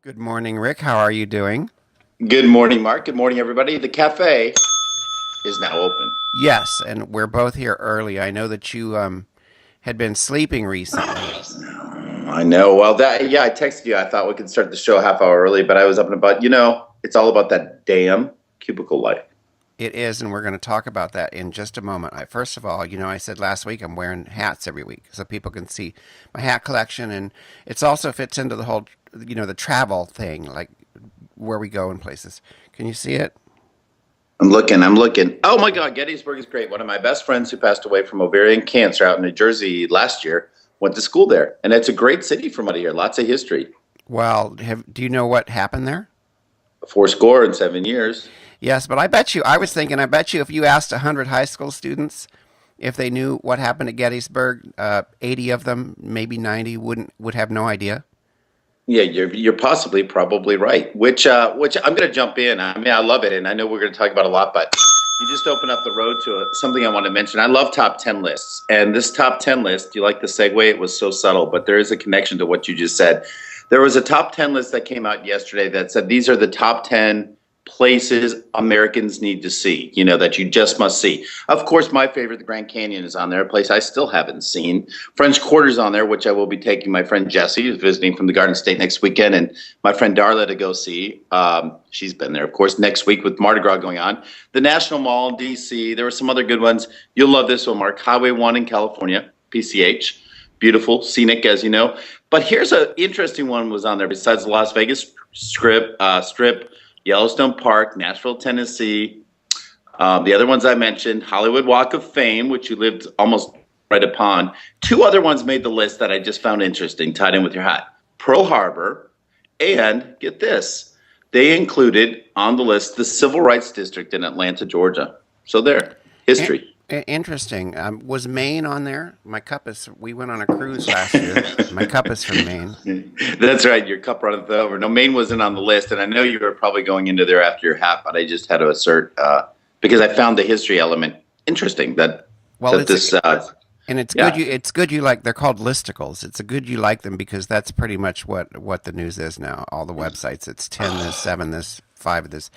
Good morning, Rick. How are you doing? Good morning, Mark. Good morning, everybody. The cafe is now open. Yes, and we're both here early. I know that you had been sleeping recently. I know. Well, I texted you. I thought we could start the show a half hour early, but I was up and about. It's all about that damn cubicle life. It is, and we're going to talk about that in just a moment. First of all, I said last week I'm wearing hats every week so people can see my hat collection, and it's also fits into the whole, the travel thing, like where we go in places. Can you see it? I'm looking. Oh my God, Gettysburg is great. One of my best friends who passed away from ovarian cancer out in New Jersey last year went to school there, and it's a great city from out of here. Lots of history. Well, do you know what happened there? Four score and 7 years. Yes, but I bet you if you asked 100 high school students if they knew what happened at Gettysburg, 80 of them, maybe 90, would have no idea. Yeah, you're possibly probably right. Which I'm going to jump in. I mean, I love it, and I know we're going to talk about a lot, but you just opened up the road to something I want to mention. I love top 10 lists, and this top 10 list. Do you like the segue? It was so subtle, but there is a connection to what you just said. There was a top 10 list that came out yesterday that said these are the top 10 places Americans need to see, that you just must see. Of course, my favorite, the Grand Canyon, is on there, a place I still haven't seen. French Quarter's on there, which I will be taking my friend Jessie, who's visiting from the Garden State next weekend, and my friend Darla to go see. She's been there, of course, next week with Mardi Gras going on. The National Mall in D.C. There were some other good ones. You'll love this one, Mark. Highway 1 in California, PCH. Beautiful, scenic, as you know. But here's an interesting one was on there besides the Las Vegas Strip, Yellowstone Park, Nashville, Tennessee. The other ones I mentioned, Hollywood Walk of Fame, which you lived almost right upon. Two other ones made the list that I just found interesting, tied in with your hat. Pearl Harbor, and get this, they included on the list the Civil Rights District in Atlanta, Georgia. So there, history. Interesting. Was Maine on there? We went on a cruise last year. My cup is from Maine. That's right. Your cup runneth over. No, Maine wasn't on the list, and I know you were probably going into there after your hat, but I just had to assert because I found the history element interesting. Well, That this and it's yeah. good you like. They're called listicles. It's a good you like them because that's pretty much what the news is now. All the websites. It's 10 this, 7 this, 5 of this.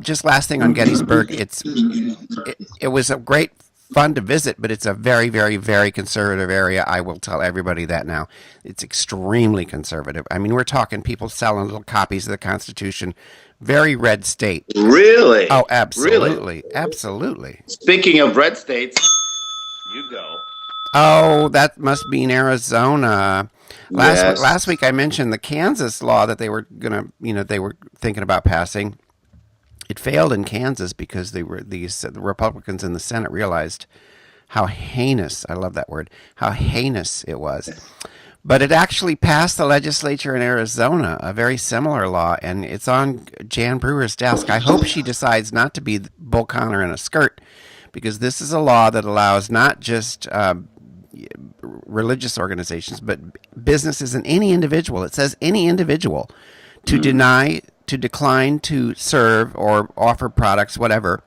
Just last thing on Gettysburg. It was a great fun to visit, but it's a very, very, very conservative area. I will tell everybody that now. It's extremely conservative. I mean, we're talking people selling little copies of the Constitution. Very red state. Really, Oh, really. absolutely, absolutely. Speaking of red states, you go. Oh, that must be in Arizona. Last Yes. week I mentioned the Kansas law that they were thinking about passing. It failed in Kansas because the Republicans in the Senate realized how heinous, I love that word, how heinous it was. But it actually passed the legislature in Arizona, a very similar law, and it's on Jan Brewer's desk. I hope she decides not to be Bull Connor in a skirt, because this is a law that allows not just religious organizations, but businesses and any individual. It says any individual to decline to serve or offer products, whatever,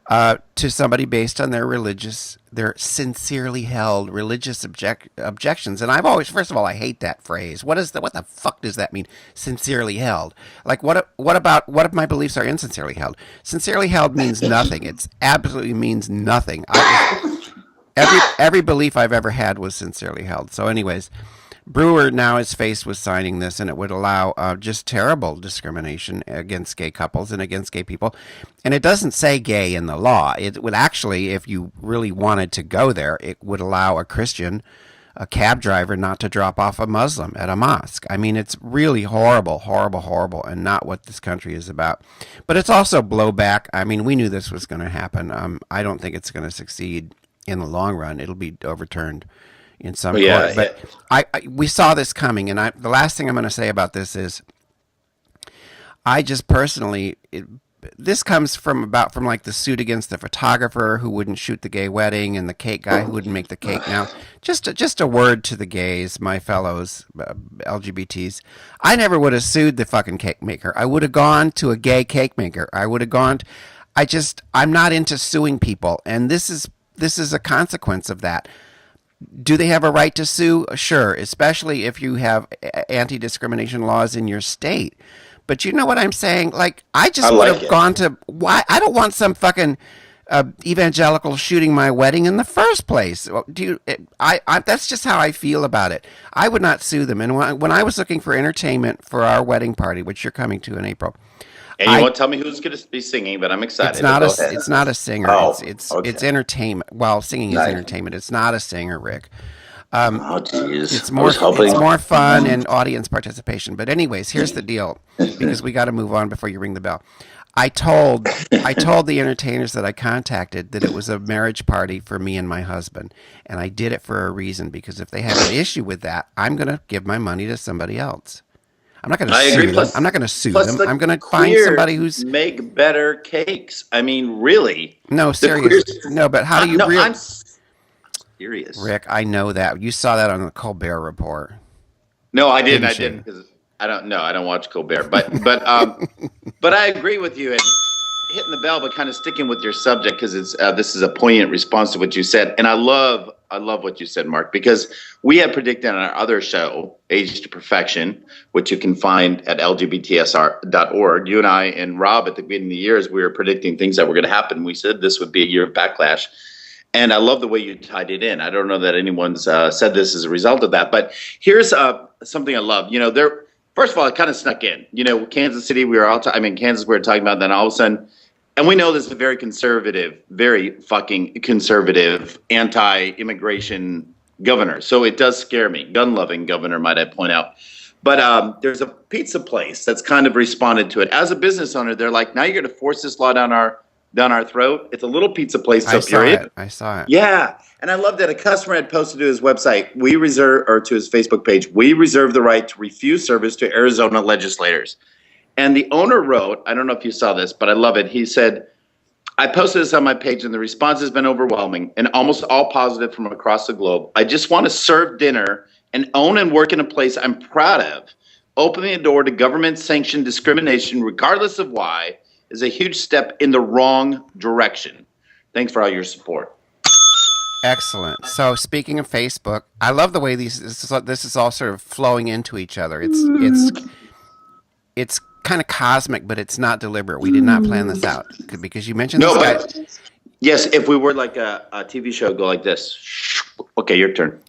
to somebody based on their sincerely held religious objections. And I've always, first of all, I hate that phrase. What the fuck does that mean? Sincerely held. Like, what if my beliefs are insincerely held? Sincerely held means nothing. It's absolutely means nothing. Every belief I've ever had was sincerely held. So, anyways, Brewer now is faced with signing this, and it would allow just terrible discrimination against gay couples and against gay people. And it doesn't say gay in the law. It would actually, if you really wanted to go there, it would allow a Christian, a cab driver, not to drop off a Muslim at a mosque. I mean, it's really horrible, horrible, horrible, and not what this country is about. But it's also blowback. I mean, we knew this was going to happen. I don't think it's going to succeed in the long run. It'll be overturned in some Yeah, court. But we saw this coming, and the last thing I'm going to say about this is, I just personally, this comes from like the suit against the photographer who wouldn't shoot the gay wedding and the cake guy who wouldn't make the cake. Now, just a word to the gays, my fellows, LGBTs. I never would have sued the fucking cake maker. I would have gone to a gay cake maker. I would have gone. I'm not into suing people, and this is a consequence of that. Do they have a right to sue? Sure, especially if you have anti-discrimination laws in your state. But you know what I'm saying? Like, I I just would like have it. gone to why I don't want some fucking evangelical shooting my wedding in the first place. Do you? That's just how I feel about it. I would not sue them. And when I was looking for entertainment for our wedding party, which you're coming to in April, And you I won't tell me who's going to be singing, but I'm it's excited. not Go ahead. it's not a singer. Oh, It's okay. entertainment. Well, singing is Nice. entertainment. It's not a singer, Rick. Oh, jeez. I was It's hoping. more fun and audience participation. But anyways, here's the deal, because we got to move on before you ring the bell. I told the entertainers that I contacted that it was a marriage party for me and my husband, and I did it for a reason, because if they have an issue with that, I'm going to give my money to somebody else. I'm not going to I agree. sue them. I'm not going to sue Plus them. the I'm going to find somebody queers who's make better cakes. I mean, really, no the serious. queers. No, but how do you No, real I'm serious. Rick? I know that you saw that on the Colbert Report, No, I didn't. I didn't didn't you? because I don't know. I don't watch Colbert, but I agree with you and hitting the bell, but kind of sticking with your subject because it's this is a poignant response to what you said, and I love what you said, Mark, because we had predicted on our other show, Age to Perfection, which you can find at lgbtsr.org. You and I and Rob at the beginning of the year, as we were predicting things that were going to happen, we said this would be a year of backlash. And I love the way you tied it in. I don't know that anyone's said this as a result of that, but here's something I love. You know, there. First of all, it kind of snuck in. You know, Kansas City, we were all. Kansas, we were talking about. Then all of a sudden, and we know this is a very conservative, very fucking conservative, anti-immigration governor. So it does scare me. Gun-loving governor, might I point out. But there's a pizza place that's kind of responded to it. As a business owner, they're like, now you're going to force this law down our throat. It's a little pizza place, so period. I saw it. Yeah. And I love that a customer had posted to his website, to his Facebook page, we reserve the right to refuse service to Arizona legislators. And the owner wrote, I don't know if you saw this, but I love it. He said, I posted this on my page and the response has been overwhelming and almost all positive from across the globe. I just want to serve dinner and own and work in a place I'm proud of. Opening the door to government-sanctioned discrimination, regardless of why, is a huge step in the wrong direction. Thanks for all your support. Excellent. So speaking of Facebook, I love the way this is all sort of flowing into each other. It's kind of cosmic, but it's not deliberate. We did not plan this out because you mentioned No, this guy. but yes, if we were like a TV show, go like this. Okay, your turn.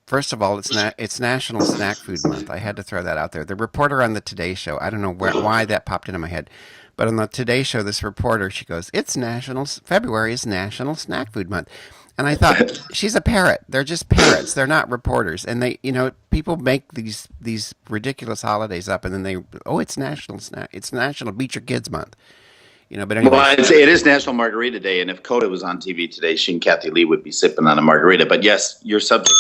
First of all, it's National Snack Food Month. I had to throw that out there. The reporter on the Today Show, I don't know why that popped into my head, but on the Today Show, this reporter, she goes, February is National Snack Food Month. And I thought, she's a parrot. They're just parrots. They're not reporters. And people make these ridiculous holidays up, and then it's National Beat Your Kids Month. But anyway. Well, it is National Margarita Day, and if Coda was on TV today, she and Kathy Lee would be sipping on a margarita. But yes, your subject.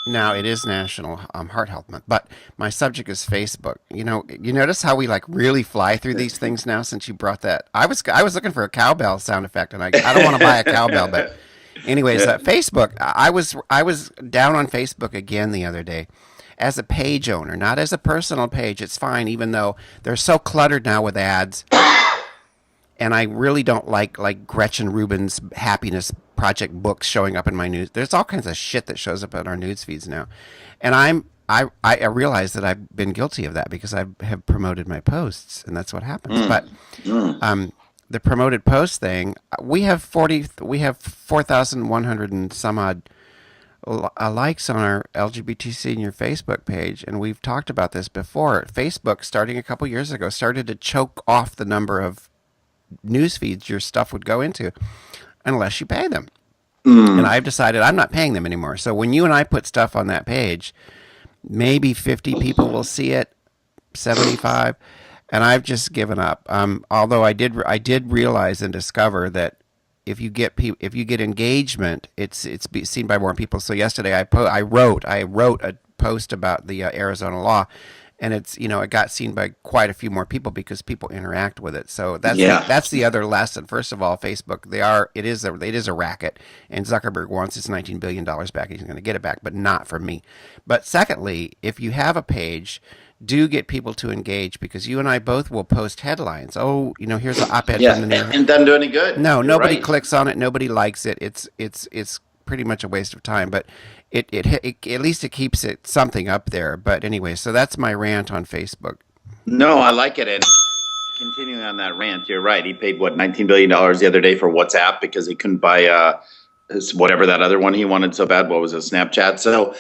Now it is National Heart Health Month, but my subject is Facebook. You notice how we really fly through these things now since you brought that. I was looking for a cowbell sound effect, and I don't want to buy a cowbell, but anyways, Facebook. I was down on Facebook again the other day as a page owner, not as a personal page. It's fine, even though they're so cluttered now with ads. And I really don't like Gretchen Rubin's happiness project books showing up in my news. There's all kinds of shit that shows up in our news feeds now, and I realize that I've been guilty of that because I have promoted my posts, and that's what happens. But the promoted post thing, we have 4,100 and some odd likes on our LGBT senior Facebook page, and we've talked about this before. Facebook, starting a couple years ago, started to choke off the number of news feeds your stuff would go into unless you pay them. And I've decided I'm not paying them anymore. So when you and I put stuff on that page, maybe 50 people will see it, 75, and I've just given up. Although I did realize and discover that if you get engagement, it's seen by more people. So yesterday I wrote a post about the Arizona law, and it got seen by quite a few more people because people interact with it. So that's the other lesson. First of all, Facebook, it is a racket, and Zuckerberg wants his $19 billion back. He's going to get it back, but not from me. But secondly, if you have a page, do get people to engage, because you and I both will post headlines. Oh, here's an op-ed Yeah, from the New York. and doesn't do any good. No, You're nobody right. clicks on it. Nobody likes it. It's pretty much a waste of time. But it at least it keeps it something up there. But anyway, so that's my rant on Facebook. No, I like it. And continuing on that rant, you're right. He paid what $19 billion the other day for WhatsApp because he couldn't buy whatever that other one he wanted so bad. What was it, Snapchat? So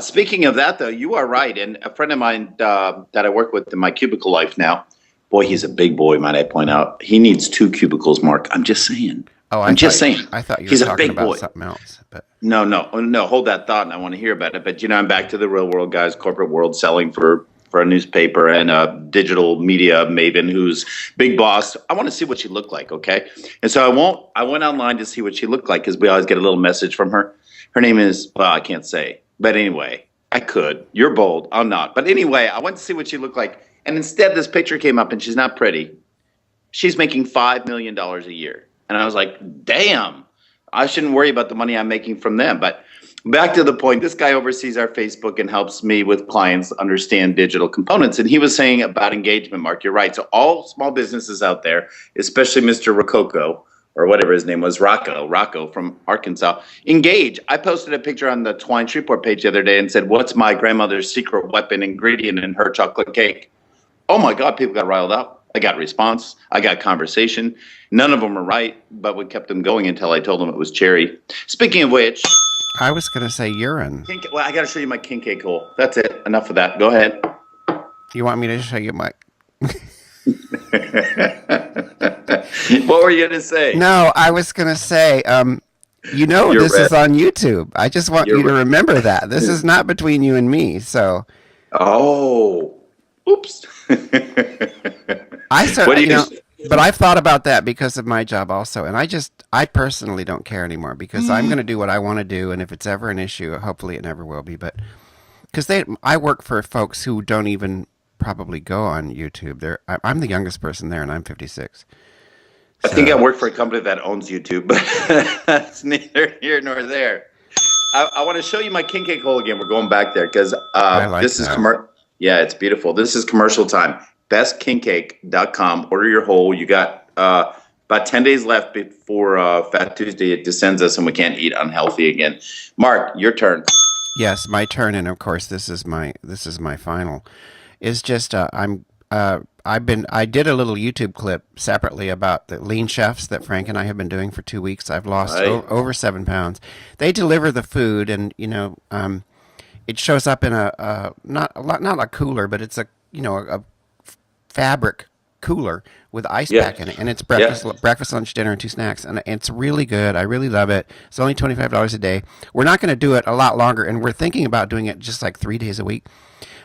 speaking of that, though, you are right. And a friend of mine that I work with in my cubicle life now, boy, he's a big boy, might I point out. He needs 2 cubicles, Mark. I'm just saying. Oh, I'm just saying. I thought you were He's a talking big about boy. something else. But No, hold that thought, and I want to hear about it. But I'm back to the real world, guys, corporate world, selling for a newspaper and a digital media maven who's big boss. I want to see what she looked like, okay? And so I went online to see what she looked like because we always get a little message from her. Her name is, well, I can't say, but anyway, I could. You're bold. I'm not. But anyway, I went to see what she looked like, and instead, this picture came up, and she's not pretty. She's making $5 million a year, and I was like, damn. I shouldn't worry about the money I'm making from them. But back to the point, this guy oversees our Facebook and helps me with clients understand digital components. And he was saying about engagement, Mark, you're right. So all small businesses out there, especially Mr. Rococo, or whatever his name was, Rocco from Arkansas, engage. I posted a picture on the Twine Shreveport page the other day and said, what's my grandmother's secret weapon ingredient in her chocolate cake? Oh my God, people got riled up. I got response. I got conversation. None of them were right, but we kept them going until I told them it was cherry. Speaking of which, I was going to say urine. well, I got to show you my king cake hole. That's it. Enough of that. Go ahead. You want me to show you my? What were you going to say? No, I was going to say, You're this red. is on YouTube. I just want You're you to red. remember that. This is not between you and me. So Oh, oops. I What do certainly, you but I've thought about that because of my job also. And I personally don't care anymore because I'm going to do what I want to do. And if it's ever an issue, hopefully it never will be. But because I work for folks who don't even probably go on YouTube. I'm the youngest person there and I'm 56. I think I work for a company that owns YouTube, but that's neither here nor there. I want to show you my king cake hole again. We're going back there because I like this is that. yeah, it's beautiful. This is commercial time. BestKingCake.com. Order your hole. You got about 10 days left before Fat Tuesday. It descends us and we can't eat unhealthy again. Mark, your turn. Yes, my turn, and of course this is my final. It's just I did a little YouTube clip separately about the lean chefs that Frank and I have been doing for 2 weeks. I've lost Right. over 7 pounds. They deliver the food, and it shows up in not a cooler, but it's a fabric cooler with ice Yeah. pack in it, and it's Yeah. breakfast, lunch, dinner, and 2 snacks, and it's really good. I really love it. It's only $25 a day. We're not going to do it a lot longer, and we're thinking about doing it just like 3 days a week.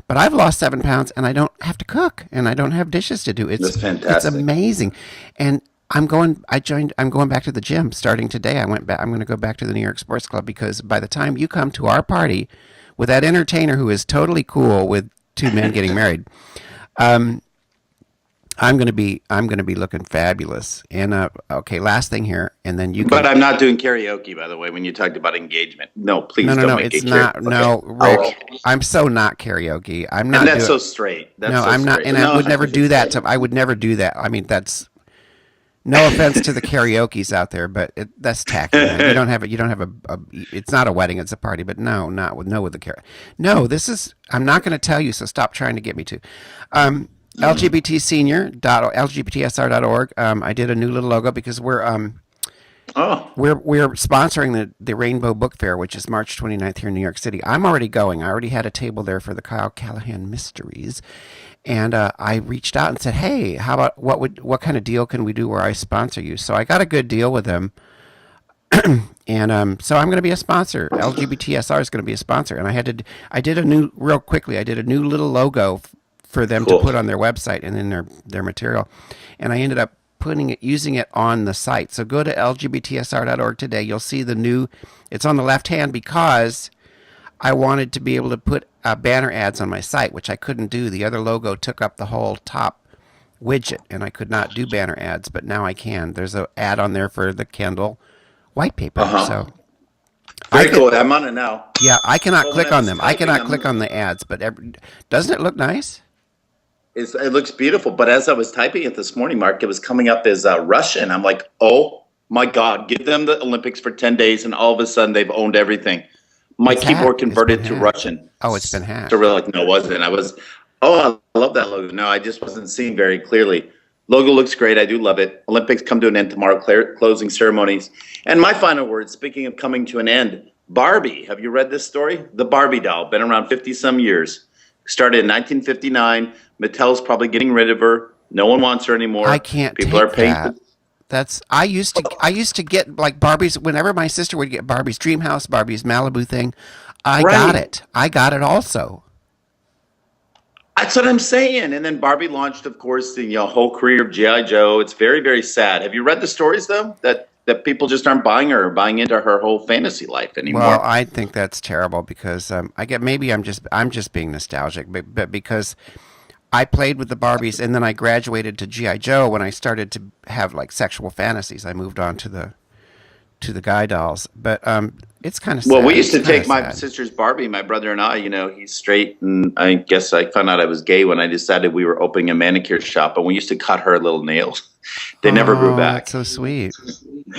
But I've lost 7 pounds, and I don't have to cook, and I don't have dishes to do. That's It's fantastic. amazing, and I'm going back to the gym starting today. I'm going to go back to the New York Sports Club because by the time you come to our party with that entertainer who is totally cool with 2 men getting married, I'm gonna be looking fabulous. And okay, last thing here, and then you. But I'm not doing karaoke, by the way, when you talked about engagement. No, please No, don't make it's it not. karaoke. No, Okay. Rick, I'm so not karaoke. I'm not. And that's so doing, straight. That's no, so I'm not, straight. and No, I would never think do it's that. great. I would never do that. I mean, that's no offense to the karaoke's out there, but that's tacky. Man. You don't have it. You don't have a. It's not a wedding. It's a party. But no, not with the karaoke. No, this is. I'm not going to tell you. So stop trying to get me to. LGBTsenior.org. I did a new little logo because we're Oh, sponsoring the Rainbow Book Fair, which is March 29th here in New York City. I'm already going. I already had a table there for the Kyle Callahan Mysteries, and I reached out and said, "Hey, how about what kind of deal can we do where I sponsor you?" So I got a good deal with them, and so I'm going to be a sponsor. LGBTSR is going to be a sponsor, and I did a new little logo for them Cool. to put on their website and in their material, and I ended up using it on the site. So go to lgbtsr.org today. You'll see it's on the left hand because I wanted to be able to put banner ads on my site, which I couldn't do. The other logo took up the whole top widget, and I could not do banner ads, but now I can. There's an ad on there for the Kindle white paper. So very cool. I'm on it now. yeah, I cannot Well, click when I on was them. I typing cannot them- click on the ads, but doesn't it look nice? It looks beautiful. But as I was typing it this morning, Mark, it was coming up as Russian. I'm like, oh my God, give them the Olympics for 10 days and all of a sudden they've owned everything. My It's keyboard hacked. converted to Russian. Oh, it's been hacked. So we're like, no, it wasn't. Oh, I love that logo. No, I just wasn't seeing very clearly. Logo looks great. I do love it. Olympics come to an end tomorrow, closing ceremonies. And my final word, speaking of coming to an end, Barbie. Have you read this story? The Barbie doll, been around 50-some years. Started in 1959. Mattel's probably getting rid of her. No one wants her anymore. I can't People take are paying that. That's I used to get like Barbie's whenever my sister would get Barbie's Dream House, Barbie's Malibu thing. I got it. I got it also. That's what I'm saying. And then Barbie launched, of course, the whole career of G.I. Joe. It's very, very sad. Have you read the stories, though, that people just aren't buying her or buying into her whole fantasy life anymore? Well, I think that's terrible because maybe I'm just being nostalgic, but because I played with the Barbies and then I graduated to G.I. Joe when I started to have like sexual fantasies. I moved on to the guy dolls, but it's kind of sad. Well, we used to It's take kinda my sad. sister's Barbie, my brother and I, he's straight, and I guess I found out I was gay when I decided we were opening a manicure shop, and we used to cut her little nails. They never grew Oh, back. that's so sweet.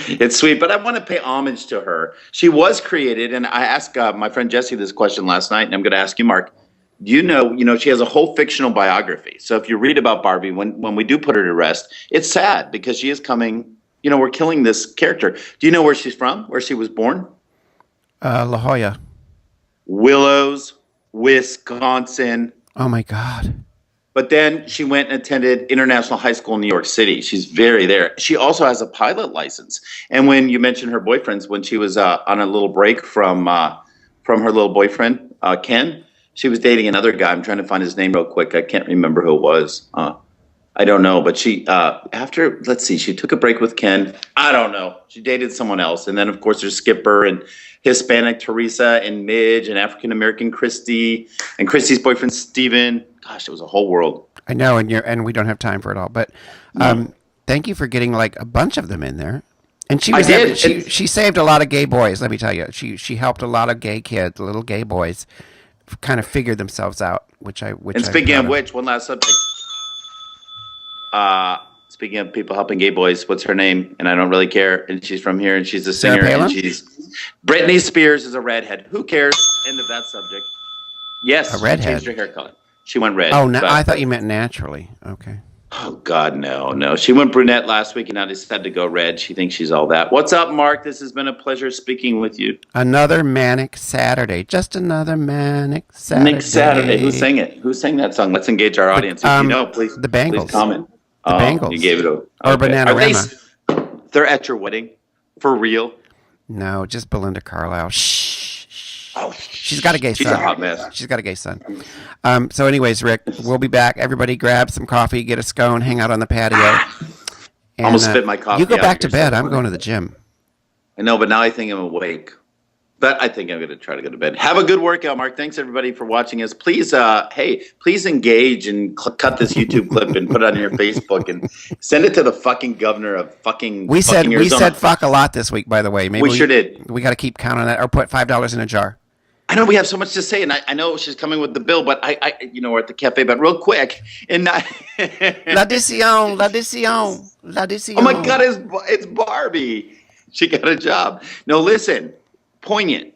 It's sweet, but I want to pay homage to her. She was created, and I asked my friend Jesse this question last night, and I'm going to ask you, Mark. Do you know, she has a whole fictional biography. So if you read about Barbie, when we do put her to rest, it's sad because she is coming, we're killing this character. Do you know where she's from, where she was born? La Jolla. Willows, Wisconsin. Oh my God. But then she went and attended International High School in New York City. She's very there. She also has a pilot license. And when you mentioned her boyfriends, when she was on a little break from her little boyfriend, Ken, she was dating another guy. I'm trying to find his name real quick. I can't remember who it was. I don't know. But she, she took a break with Ken. I don't know. She dated someone else. And then, of course, there's Skipper and Hispanic Teresa and Midge and African-American Christy and Christy's boyfriend, Steven. Gosh, it was a whole world. I know, and we don't have time for it all. But thank you for getting like a bunch of them in there. And she was I did. She saved a lot of gay boys. Let me tell you, she helped a lot of gay kids, little gay boys, kind of figure themselves out. And speaking of which, one last subject. Speaking of people helping gay boys, what's her name? And I don't really care. And she's from here, and she's a singer. Sarah Palin? And she's Britney Spears is a redhead. Who cares? End of that subject. Yes, A redhead? She changed her hair color. She went red. Oh, no, but- I thought you meant naturally. Okay. Oh God, no. She went brunette last week, and now decided to go red. She thinks she's all that. What's up, Mark? This has been a pleasure speaking with you. Another manic Saturday. Just another manic Saturday. Next Saturday. Who sang it? Who sang that song? Let's engage our audience. If you know, please. the Bangles. Please comment. The Bangles. You gave it a Or okay. Bananarama. They're at your wedding, for real. No, just Belinda Carlisle. Shh. Oh, She's got a gay she's son. a hot mess. She's got a gay son. So, anyways, Rick, we'll be back. Everybody, grab some coffee, get a scone, hang out on the patio. And, Almost spit my coffee You go out back to here, bed. so- I'm going to the gym. I know, but now I think I'm awake. But I think I'm going to try to go to bed. Have a good workout, Mark. Thanks everybody for watching us. Please, please engage and cut this YouTube clip and put it on your Facebook and send it to the fucking governor of fucking. We fucking Arizona. said fuck a lot this week, by the way. Maybe We sure did. We got to keep count on that, or put $5 in a jar. I know we have so much to say, and I know she's coming with the bill, but we're at the cafe, but real quick, and L'addition, l'addition, l'addition. oh my God, it's Barbie. She got a job. No, listen, poignant.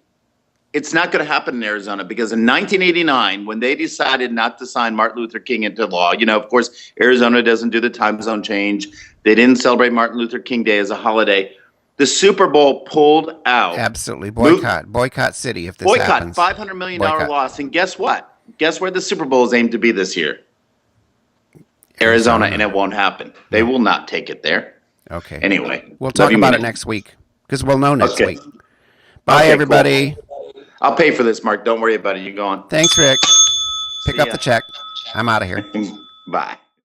It's not going to happen in Arizona because in 1989, when they decided not to sign Martin Luther King into law, of course, Arizona doesn't do the time zone change. They didn't celebrate Martin Luther King Day as a holiday. The Super Bowl pulled out. Absolutely. Boycott city if this happens. $500 million Boycott. loss. And guess what? Guess where the Super Bowl is aimed to be this year? Arizona, and it won't happen. They will not take it there. Okay. Anyway. We'll talk about it next week because we'll know next week. Bye, Okay, everybody. cool. I'll pay for this, Mark. Don't worry about it. You go on. Thanks, Rick. Pick See up ya. the check. I'm out of here. Bye.